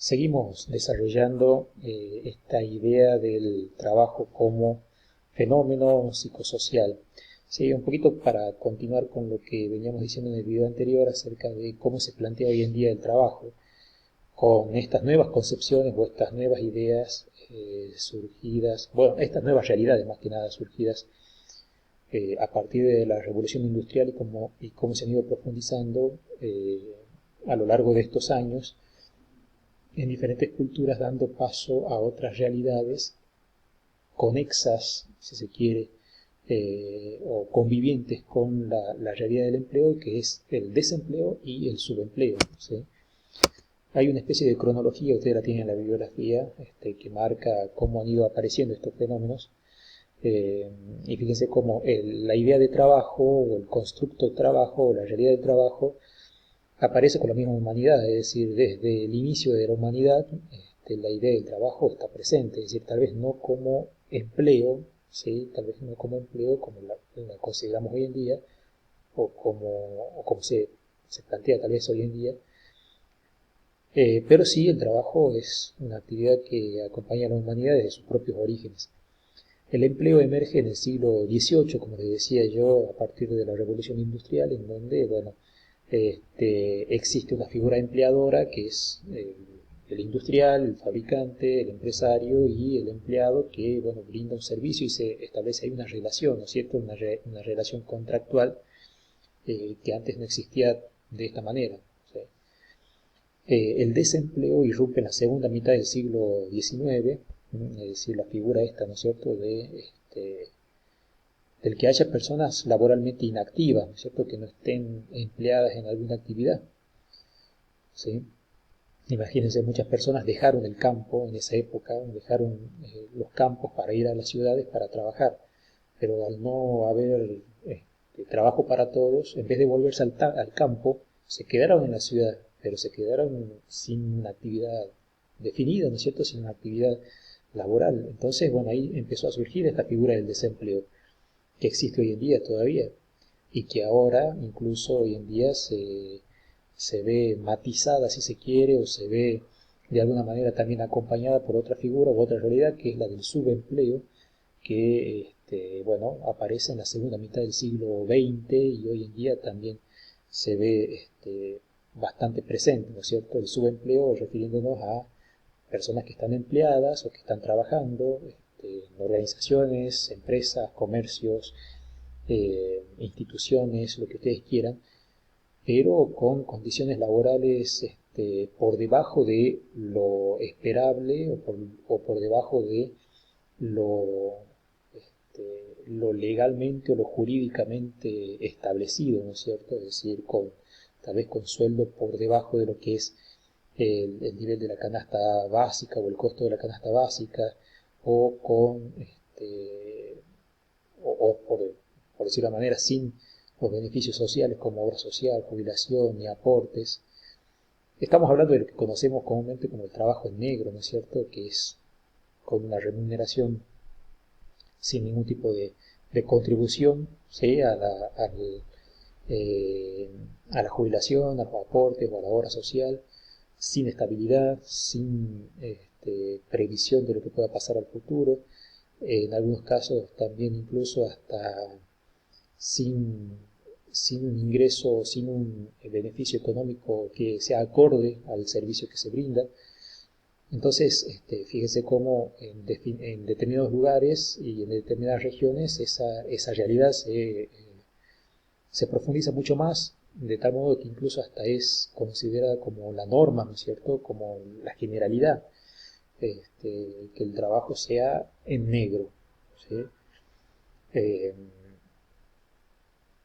Seguimos desarrollando esta idea del trabajo como fenómeno psicosocial. Sí, un poquito para continuar con lo que veníamos diciendo en el video anterior acerca de cómo se plantea hoy en día el trabajo, con estas nuevas concepciones o estas nuevas ideas surgidas, bueno, estas nuevas realidades más que nada surgidas a partir de la revolución industrial y cómo se han ido profundizando a lo largo de estos años en diferentes culturas, dando paso a otras realidades conexas, si se quiere, o convivientes con la realidad del empleo, que es el desempleo y el subempleo, ¿sí? Hay una especie de cronología, usted la tiene en la bibliografía, que marca cómo han ido apareciendo estos fenómenos. Y fíjense cómo la idea de trabajo, o el constructo de trabajo, o la realidad del trabajo, aparece con la misma humanidad, es decir, desde el inicio de la humanidad, la idea del trabajo está presente, es decir, tal vez no como empleo, ¿sí? Tal vez no como empleo como la consideramos hoy en día, o como se plantea tal vez hoy en día, pero sí el trabajo es una actividad que acompaña a la humanidad desde sus propios orígenes. El empleo emerge en el siglo XVIII, como les decía yo, a partir de la Revolución Industrial, en donde, bueno, existe una figura empleadora que es el industrial, el fabricante, el empresario y el empleado que, bueno, brinda un servicio y se establece ahí una relación, ¿no es cierto? Una relación contractual que antes no existía de esta manera. ¿Sí? El desempleo irrumpe en la segunda mitad del siglo XIX, es decir, la figura esta, ¿no es cierto?, del que haya personas laboralmente inactivas, ¿no es cierto?, que no estén empleadas en alguna actividad, ¿sí? Imagínense, muchas personas dejaron el campo en esa época, dejaron los campos para ir a las ciudades para trabajar, pero al no haber trabajo para todos, en vez de volverse al campo, se quedaron en la ciudad, pero se quedaron sin una actividad definida, ¿no es cierto?, sin una actividad laboral. Entonces, bueno, ahí empezó a surgir esta figura del desempleo, que existe hoy en día todavía, y que ahora, incluso hoy en día, se ve matizada, si se quiere, o se ve de alguna manera también acompañada por otra figura u otra realidad, que es la del subempleo, que bueno, aparece en la segunda mitad del siglo XX y hoy en día también se ve bastante presente, ¿no es cierto? El subempleo refiriéndonos a personas que están empleadas o que están trabajando en organizaciones, empresas, comercios, instituciones, lo que ustedes quieran, pero con condiciones laborales por debajo de lo esperable o por debajo de lo, lo legalmente o lo jurídicamente establecido, ¿no es cierto? Es decir, tal vez con sueldo por debajo de lo que es el nivel de la canasta básica o el costo de la canasta básica, o con, o por decirlo de una manera, sin los beneficios sociales como obra social, jubilación y aportes. Estamos hablando de lo que conocemos comúnmente como el trabajo en negro, ¿no es cierto?, que es con una remuneración sin ningún tipo de contribución, ¿sí?, eh, a la jubilación, a los aportes o a la obra social, sin estabilidad, sin previsión de lo que pueda pasar al futuro, en algunos casos también incluso hasta sin, sin un ingreso, sin un beneficio económico que sea acorde al servicio que se brinda. Entonces, fíjese cómo en determinados lugares y en determinadas regiones esa realidad se profundiza mucho más, de tal modo que incluso hasta es considerada como la norma, ¿no es cierto?, como la generalidad, que el trabajo sea en negro, ¿sí? Eh,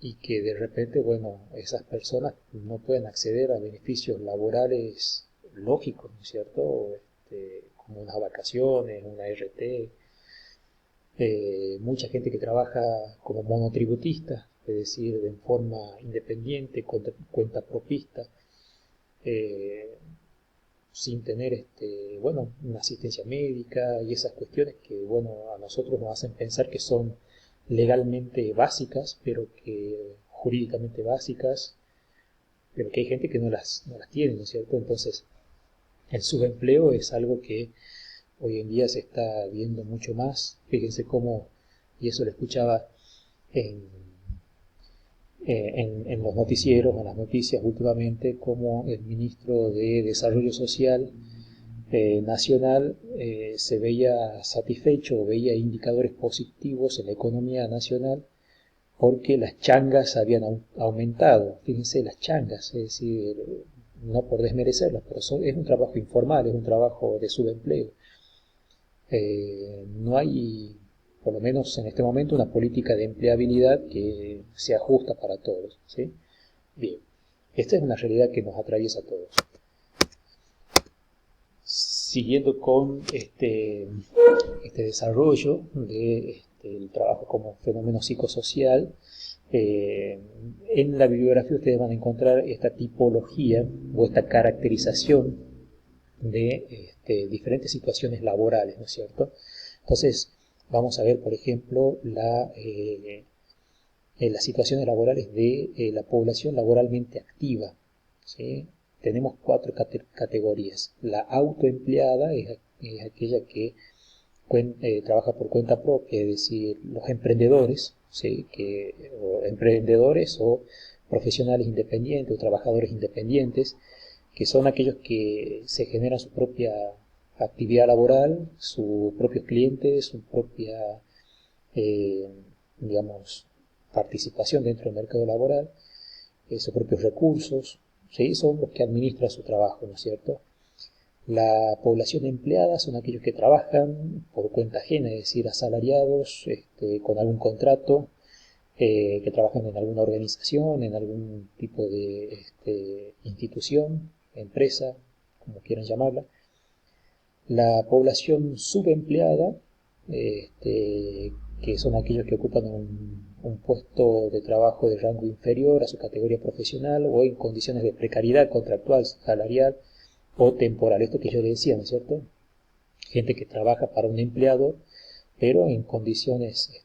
y que de repente, bueno, esas personas no pueden acceder a beneficios laborales lógicos, ¿no es cierto?, como unas vacaciones, una RT, mucha gente que trabaja como monotributista, es decir, de forma independiente, cuenta propista, eh, sin tener bueno, una asistencia médica y esas cuestiones que, bueno, a nosotros nos hacen pensar que son legalmente básicas, pero que jurídicamente básicas, pero que hay gente que no las tiene, ¿no es cierto? Entonces, El subempleo es algo que hoy en día se está viendo mucho más. Fíjense cómo, y eso lo escuchaba en, en los noticieros, en las noticias últimamente, cómo el ministro de Desarrollo Social nacional se veía satisfecho o veía indicadores positivos en la economía nacional porque las changas habían aumentado. Fíjense, las changas, es decir, no por desmerecerlas, pero es un trabajo informal, es un trabajo de subempleo. No hay, por lo menos en este momento, una política de empleabilidad que sea justa para todos, ¿sí? Bien, esta es una realidad que nos atraviesa a todos. Siguiendo con este desarrollo del trabajo como fenómeno psicosocial, en la bibliografía ustedes van a encontrar esta tipología o esta caracterización de diferentes situaciones laborales, ¿no es cierto? Entonces, vamos a ver, por ejemplo, las situaciones laborales de la población laboralmente activa, ¿sí? Tenemos cuatro categorías. La autoempleada es aquella que trabaja por cuenta propia, es decir, los emprendedores, ¿sí? O emprendedores o profesionales independientes o trabajadores independientes, que son aquellos que se generan su propia actividad laboral, sus propios clientes, su propia, eh, digamos, participación dentro del mercado laboral, sus propios recursos, ¿sí? Son los que administran su trabajo, ¿no es cierto? La población empleada son aquellos que trabajan por cuenta ajena, es decir, asalariados, con algún contrato, que trabajan en alguna organización, en algún tipo de institución, empresa, como quieran llamarla. La población subempleada, que son aquellos que ocupan un puesto de trabajo de rango inferior a su categoría profesional o en condiciones de precariedad contractual, salarial o temporal. Esto que yo le decía, ¿no es cierto? Gente que trabaja para un empleador, pero en condiciones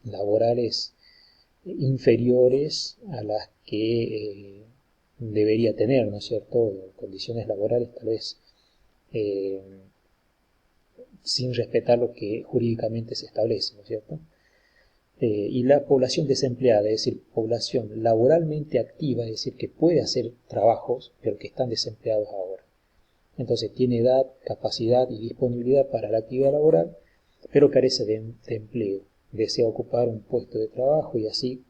laborales inferiores a las que debería tener, ¿no es cierto? Condiciones laborales tal vez eh, sin respetar lo que jurídicamente se establece, ¿no es cierto? Y la población desempleada, es decir, población laboralmente activa, es decir, que puede hacer trabajos, pero que están desempleados ahora. Entonces tiene edad, capacidad y disponibilidad para la actividad laboral, pero carece de empleo. Desea ocupar un puesto de trabajo y así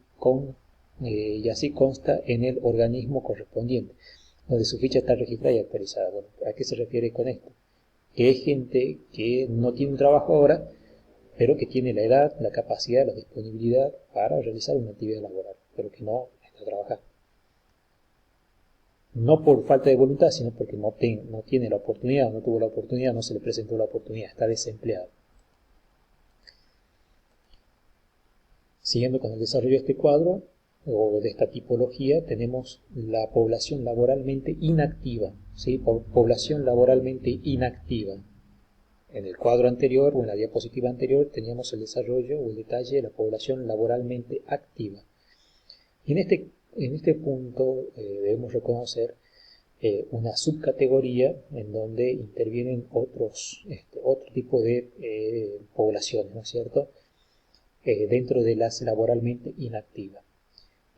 consta en el organismo correspondiente, donde su ficha está registrada y actualizada. Bueno, ¿a qué se refiere con esto? Que es gente que no tiene un trabajo ahora, pero que tiene la edad, la capacidad, la disponibilidad para realizar una actividad laboral, pero que no está trabajando. No por falta de voluntad, sino porque no tiene la oportunidad, no tuvo la oportunidad, no se le presentó la oportunidad, está desempleado. Siguiendo con el desarrollo de este cuadro o de esta tipología, tenemos la población laboralmente inactiva, ¿sí? Población laboralmente inactiva. En el cuadro anterior o en la diapositiva anterior teníamos el desarrollo o el detalle de la población laboralmente activa. Y en este punto debemos reconocer una subcategoría en donde intervienen otro tipo de poblaciones, ¿no es cierto? Dentro de las laboralmente inactivas.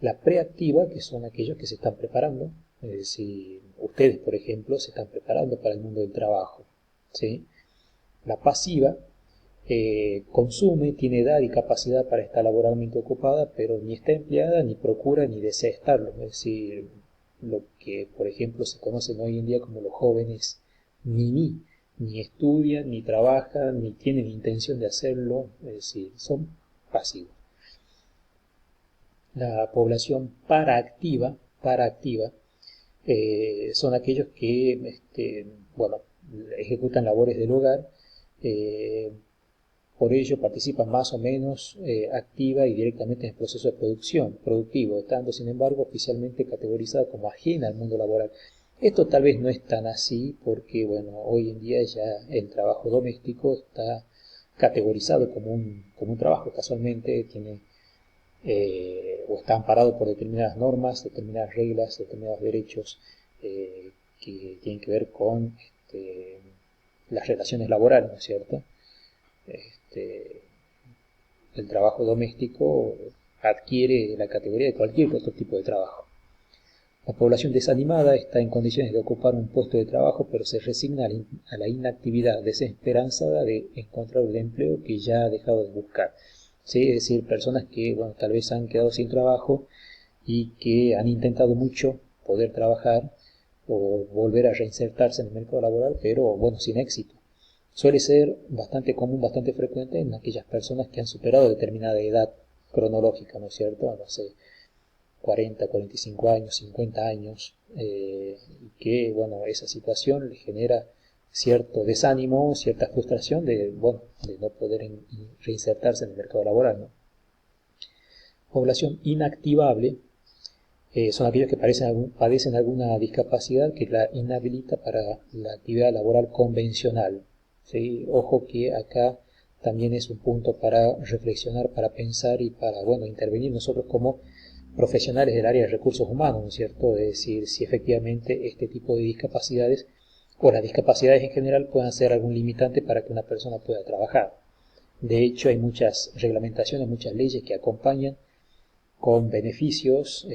La preactiva, que son aquellos que se están preparando, si ustedes, por ejemplo, se están preparando para el mundo del trabajo, ¿sí? La pasiva consume, tiene edad y capacidad para estar laboralmente ocupada, pero ni está empleada, ni procura, ni desea estarlo. Es decir, lo que, por ejemplo, se conocen hoy en día como los jóvenes ni estudian, ni trabajan, ni tienen intención de hacerlo, es decir, son pasivos. La población paraactiva son aquellos que, bueno, ejecutan labores del hogar, eh, por ello participan más o menos activa y directamente en el proceso de producción, productivo, estando sin embargo oficialmente categorizada como ajena al mundo laboral. Esto tal vez no es tan así porque, bueno, hoy en día ya el trabajo doméstico está categorizado como un trabajo, casualmente tiene o está amparado por determinadas normas, determinadas reglas, determinados derechos que tienen que ver con las relaciones laborales, ¿no es cierto? Este, el trabajo doméstico adquiere la categoría de cualquier otro tipo de trabajo. La población desanimada está en condiciones de ocupar un puesto de trabajo, pero se resigna a la inactividad desesperanzada de encontrar el empleo que ya ha dejado de buscar. ¿Sí? Es decir, personas que bueno, tal vez han quedado sin trabajo y que han intentado mucho poder trabajar o volver a reinsertarse en el mercado laboral, pero bueno, sin éxito. Suele ser bastante común, bastante frecuente en aquellas personas que han superado determinada edad cronológica, ¿no es cierto? No sé, 40, 45 años, 50 años, y que, bueno, esa situación le genera cierto desánimo, cierta frustración bueno, de no poder reinsertarse en el mercado laboral, ¿no? Población inactivable son aquellos que padecen alguna discapacidad que la inhabilita para la actividad laboral convencional. ¿Sí? Ojo que acá también es un punto para reflexionar, para pensar y para, bueno, intervenir nosotros como profesionales del área de recursos humanos, ¿no es cierto? Es decir, si efectivamente este tipo de discapacidades o las discapacidades en general puedan ser algún limitante para que una persona pueda trabajar. De hecho, hay muchas reglamentaciones, muchas leyes que acompañan con beneficios,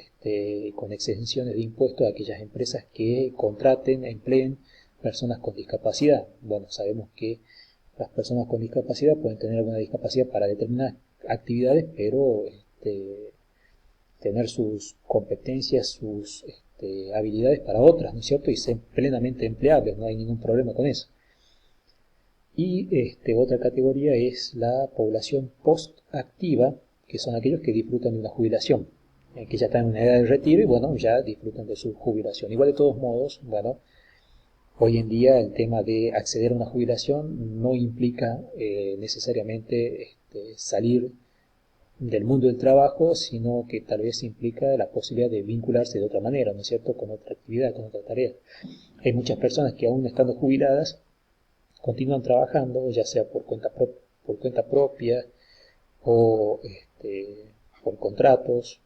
con exenciones de impuestos a aquellas empresas que contraten, empleen personas con discapacidad. Bueno, sabemos que las personas con discapacidad pueden tener alguna discapacidad para determinadas actividades, pero tener sus competencias, sus habilidades para otras, ¿no es cierto? Y ser plenamente empleables, no hay ningún problema con eso. Y otra categoría es la población post-activa, que son aquellos que disfrutan de una jubilación, que ya están en una edad de retiro y bueno, ya disfrutan de su jubilación. Igual de todos modos, bueno, hoy en día el tema de acceder a una jubilación no implica necesariamente salir del mundo del trabajo, sino que tal vez implica la posibilidad de vincularse de otra manera, ¿no es cierto?, con otra actividad, con otra tarea. Hay muchas personas que aún estando jubiladas continúan trabajando, ya sea por cuenta propia o por contratos,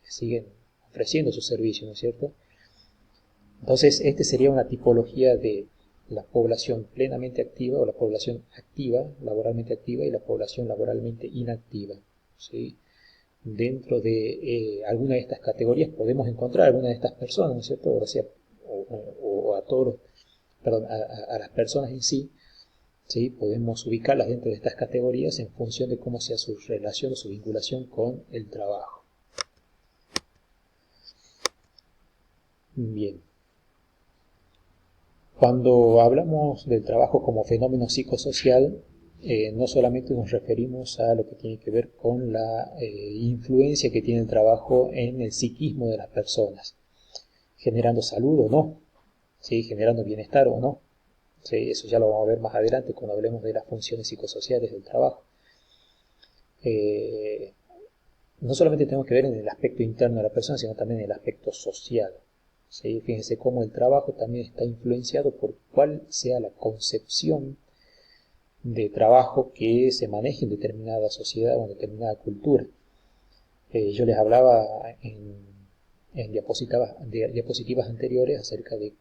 siguen ofreciendo sus servicios, ¿no es cierto? Entonces, sería una tipología de la población plenamente activa o la población activa, laboralmente activa, y la población laboralmente inactiva, ¿sí? Dentro de alguna de estas categorías podemos encontrar alguna de estas personas, ¿no es cierto? O sea, o a todos, perdón, a las personas en sí, ¿sí? Podemos ubicarlas dentro de estas categorías en función de cómo sea su relación o su vinculación con el trabajo. Bien. Cuando hablamos del trabajo como fenómeno psicosocial, no solamente nos referimos a lo que tiene que ver con la influencia que tiene el trabajo en el psiquismo de las personas, generando salud o no, ¿sí? Generando bienestar o no. ¿Sí? Eso ya lo vamos a ver más adelante cuando hablemos de las funciones psicosociales del trabajo. No solamente tenemos que ver en el aspecto interno de la persona, sino también en el aspecto social. ¿Sí? Fíjense cómo el trabajo también está influenciado por cuál sea la concepción de trabajo que se maneje en determinada sociedad o en determinada cultura. Yo les hablaba en diapositivas anteriores acerca de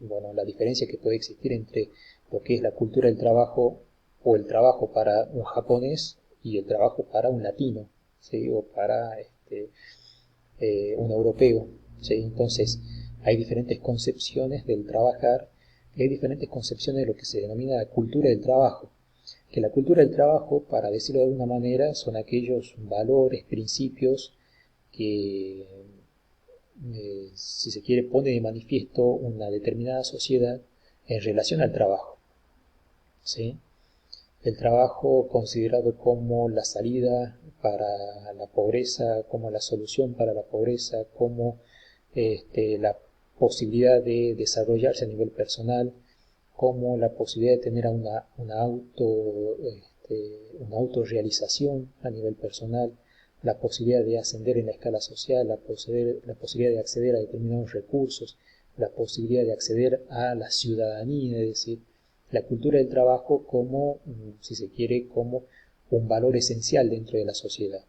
bueno, la diferencia que puede existir entre lo que es la cultura del trabajo o el trabajo para un japonés y el trabajo para un latino, ¿sí? O para un europeo, ¿sí? Entonces hay diferentes concepciones del trabajar y hay diferentes concepciones de lo que se denomina la cultura del trabajo, que la cultura del trabajo, para decirlo de alguna manera, son aquellos valores, principios que si se quiere, pone de manifiesto una determinada sociedad en relación al trabajo, ¿sí? El trabajo considerado como la salida para la pobreza, como la solución para la pobreza, como la posibilidad de desarrollarse a nivel personal, como la posibilidad de tener una autorrealización a nivel personal, la posibilidad de ascender en la escala social, la posibilidad de acceder a determinados recursos, la posibilidad de acceder a la ciudadanía, es decir, la cultura del trabajo como, si se quiere, como un valor esencial dentro de la sociedad.